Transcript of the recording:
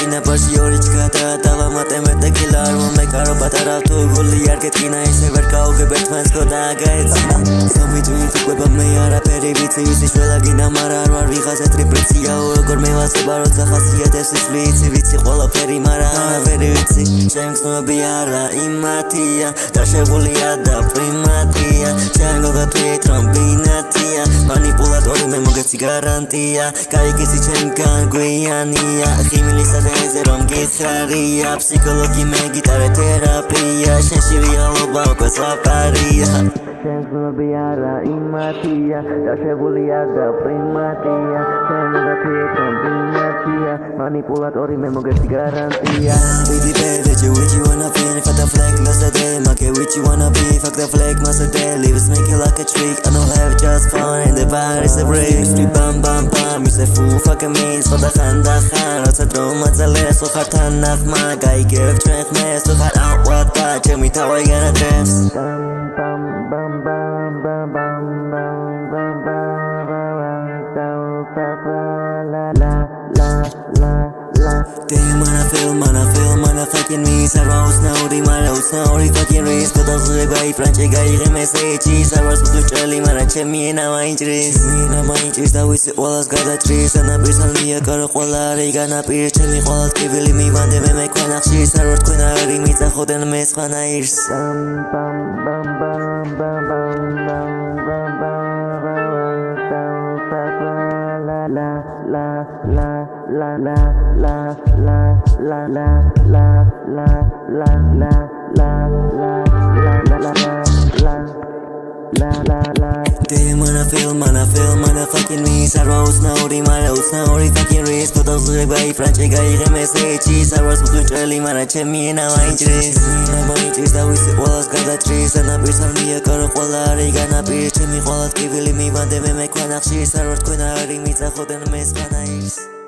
Ina parsi orichka tava mateme tequila me caro patara tu guli ar ketkina ise ver kauge betmans koda gaetsina Somidui tu queba me ara peri vitsi visi shvela gina mara ar vixas etri pretsia როგორ მევასება როცა ხასიათებს ის ვიცი ვიცი ყველაფერი მარა ვერი ვიცი ჩემს ნობი არა იმათია დაშეგულია და პრიმატია ჩანგობა თვით რომ ბინათია მანიპულატორი მე მოგეცი გარანტია გაიგიცი ჩემგან გვიანია ხიმილისა დეზე რომ გიხარია ფსიქოლოგი მე გიტარე თერაპია შენში რეალობა უკვე საფარია ჩემს ნობი არა იმათია დაშეგულია და პრიმატია ჩანგობა თვით რომ ბინათია manipulatori me mogeti garantia Baby baby what you wanna be fuck the flag must day make what you wanna be fuck the flag must day leave us make it like a trick I don't have just fun and the bar is a break street bam bam bam you say fool fuck me for the khanda khan rotsa drom mazale so khartan nakhma gaigef chekh mes to khar out what that chemi tawai gana dance bam bam bam bam bam bam bam bam la la la la la Damn mana fucking me Sarva usnauri mara usnauri fucking race Toda zureba I franche gaire mesechi Sarva sputu chali mara chemi ena mainchris Da visi olas gadatris Anapirsan mia karo qola Riga napir chemi qolat kivili mi vande me mekvanakshi Sarva tkuna ri mitsa khoden mes khana irs Bam bam bam bam bam bam bam bam bam La la la la la la la la la la la la la la la Damn mana fucking me Sarva usnauri mara usnauri fucking race Toda zureba I franche gaire mesechi Sarva sputu chali mara chemi ena mainchris Da visi olas gadatris Anapirsan mia karo qola Riga napir chemi qolat kivili mi vande me mekvanakshi Sarva tkuna ri mitsa khoden mes khana irs